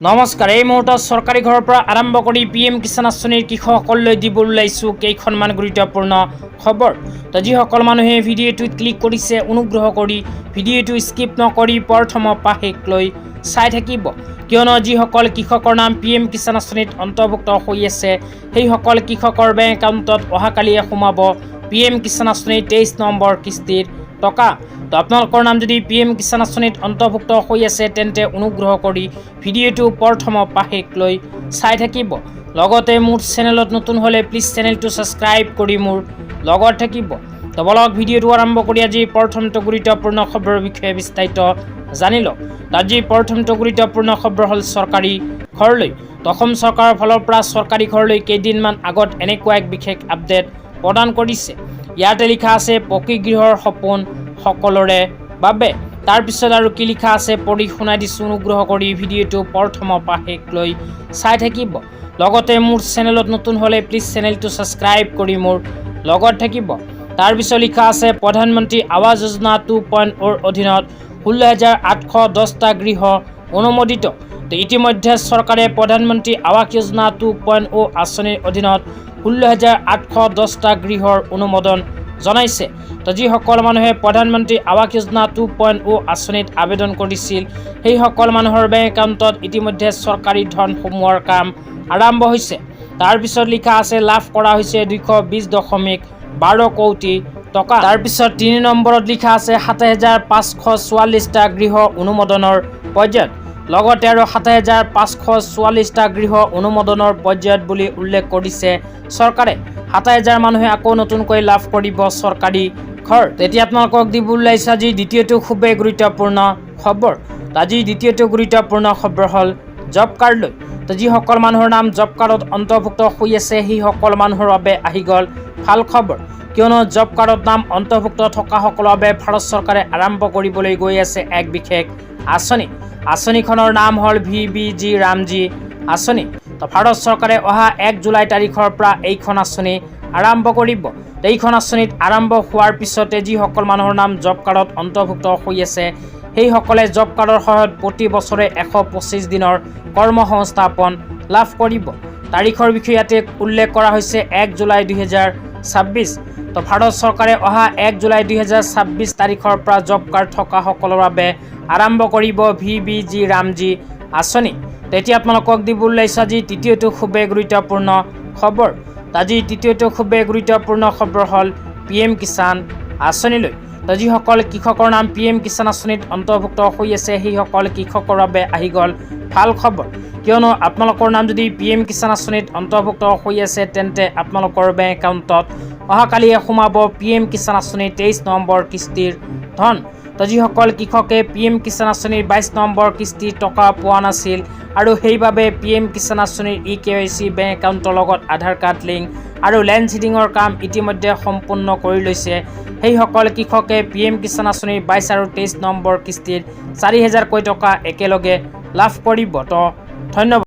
নমস্কাৰ। এই মুহূৰ্তত চৰকাৰী ঘৰৰ পৰা আৰম্ভ কৰি PM কিষাণ আঁচনিৰ কৃষকসকললৈ দিবলৈ ওলাইছোঁ কেইখনমান গুৰুত্বপূৰ্ণ খবৰ। তো যিসকল মানুহে ভিডিঅ'টোত ক্লিক কৰিছে অনুগ্ৰহ কৰি ভিডিঅ'টো স্কিপ নকৰি প্ৰথমৰ পৰা শেষলৈ চাই থাকিব, কিয়নো যিসকল কৃষকৰ নাম PM কিষাণ আঁচনিত অন্তৰ্ভুক্ত হৈ আছে সেইসকল কৃষকৰ বেংক একাউণ্টত অহাকালিয়ে সোমাব PM কিষাণ আঁচনিৰ 23 নম্বৰ কিস্তিৰ টকা। তো আপোনালোকৰ নাম যদি PM কিষাণ আঁচনিত অন্তৰ্ভুক্ত হৈ আছে তেন্তে অনুগ্ৰহ কৰি ভিডিঅ'টো প্ৰথমৰ পৰা শেষলৈ চাই থাকিব। লগতে মোৰ চেনেলত নতুন হ'লে প্লিজ চেনেলটো ছাবস্ক্ৰাইব কৰি মোৰ লগত থাকিব। তো বলক ভিডিঅ'টো আৰম্ভ কৰি আজি প্ৰথমটো গুৰুত্বপূৰ্ণ খবৰৰ বিষয়ে বিস্তাৰিত জানি লওক। আজি প্ৰথমটো গুৰুত্বপূৰ্ণ খবৰ হ'ল চৰকাৰী ঘৰলৈ। অসম চৰকাৰৰ ফালৰ পৰা চৰকাৰী ঘৰলৈ কেইদিনমান আগত এনেকুৱা এক বিশেষ আপডেট প্ৰদান কৰিছে। ইয়াতে লিখা আছে পকী গৃহৰ সপোন সকলোৰে বাবে। তাৰপিছত আৰু কি লিখা আছে পঢ়ি শুনাই দিছোঁ, অনুগ্ৰহ কৰি ভিডিঅ'টো প্ৰথমৰ পৰা শেষলৈ চাই থাকিব। লগতে মোৰ চেনেলত নতুন হ'লে প্লিজ চেনেলটো ছাবস্ক্ৰাইব কৰি মোৰ লগত থাকিব। তাৰপিছত লিখা আছে প্ৰধানমন্ত্ৰী আৱাস যোজনা 2.0ৰ অধীনত 16,810টা গৃহ অনুমোদিত। তো ইতিমধ্যে চৰকাৰে প্ৰধানমন্ত্ৰী আৱাস যোজনা 2.0 আঁচনিৰ অধীনত 16,810টা গৃহৰ অনুমোদন জনাইছে। তো যিসকল মানুহে প্ৰধানমন্ত্ৰী আৱাস যোজনা 2.0 আঁচনিত আবেদন কৰিছিল সেইসকল মানুহৰ বেংক একাউণ্টত ইতিমধ্যে চৰকাৰী ধন সোমোৱাৰ কাম আৰম্ভ হৈছে। তাৰপিছত লিখা আছে লাভ কৰা হৈছে 220.12 কোটি টকা। তাৰপিছত 3 নম্বৰত লিখা আছে 7,544টা গৃহ অনুমোদনৰ পৰ্যায়ত। লগতে আৰু 7,544টা গৃহ অনুমোদনৰ পৰ্যায়ত বুলি উল্লেখ কৰিছে চৰকাৰে। 7,000 মানুহে আকৌ নতুনকৈ লাভ কৰিব চৰকাৰী ঘৰ। তেতিয়া আপোনালোকক দিবলৈ ওলাইছে আজি দ্বিতীয়টো খুবেই গুৰুত্বপূৰ্ণ খবৰ। আজি দ্বিতীয়টো গুৰুত্বপূৰ্ণ খবৰ হ'ল জব কাৰ্ডলৈ। তো যিসকল মানুহৰ নাম জব কাৰ্ডত অন্তৰ্ভুক্ত হৈ আছে সেইসকল মানুহৰ বাবে আহি গ'ল ভাল খবৰ, কিয়নো জব কাৰ্ডত নাম অন্তৰ্ভুক্ত থকাসকলৰ বাবে ভাৰত চৰকাৰে আৰম্ভ কৰিবলৈ গৈ আছে এক বিশেষ আঁচনি। আঁচনিখনৰ নাম হ'ল VBG ৰামজী আঁচনি। তো ভাৰত চৰকাৰে অহা 1 জুলাই তাৰিখৰ পৰা এইখন আঁচনি আৰম্ভ কৰিব। এইখন আঁচনিত আৰম্ভ হোৱাৰ পিছতে যিসকল মানুহৰ নাম জব কাৰ্ডত অন্তৰ্ভুক্ত হৈ আছে সেইসকলে জব কাৰ্ডৰ সহায়ত প্ৰতি বছৰে 125 দিনৰ কৰ্মসংস্থাপন লাভ কৰিব। তাৰিখৰ বিষয়ে ইয়াতে উল্লেখ কৰা হৈছে 1 জুলাই 2026। তো ভাৰত চৰকাৰে অহা 1 জুলাই 2026 তাৰিখৰ পৰা জব কাৰ্ড থকাসকলৰ বাবে আৰম্ভ কৰিব VBG ৰামজী আঁচনি। তেতিয়া আপোনালোকক দিবলৈ ওলাইছোঁ আজি তৃতীয়টো খুবেই গুৰুত্বপূৰ্ণ খবৰ। আজি তৃতীয়টো খুবেই গুৰুত্বপূৰ্ণ খবৰ হ'ল PM কিষাণ আঁচনিলৈ। তো যিসকল কৃষকৰ নাম PM কিষাণ আঁচনিত অন্তৰ্ভুক্ত হৈ আছে সেইসকল কৃষকৰ বাবে আহি গ'ল ভাল খবৰ, কিয়নো আপোনালোকৰ নাম যদি PM কিষাণ আঁচনিত অন্তৰ্ভুক্ত হৈ আছে তেন্তে আপোনালোকৰ বেংক একাউণ্টত অহাকালিয়ে সোমাব PM কিষাণ আঁচনিৰ 23 নম্বৰ কিস্তিৰ ধন। তো যিসকল কৃষকে PM কিষাণ আঁচনিৰ 22 নম্বৰ কিস্তিৰ টকা পোৱা নাছিল আৰু সেইবাবে PM কিষাণ আঁচনিৰ EKYC বেংক একাউণ্টৰ লগত আধাৰ কাৰ্ড লিংক আৰু লেণ্ড চিডিঙৰ কাম ইতিমধ্যে সম্পূৰ্ণ কৰি লৈছে সেইসকল কৃষকে PM কিষাণ আঁচনিৰ 22 আৰু 23 নম্বৰ কিস্তিৰ 4,000কৈ টকা একেলগে লাভ কৰিব। তো ধন্যবাদ।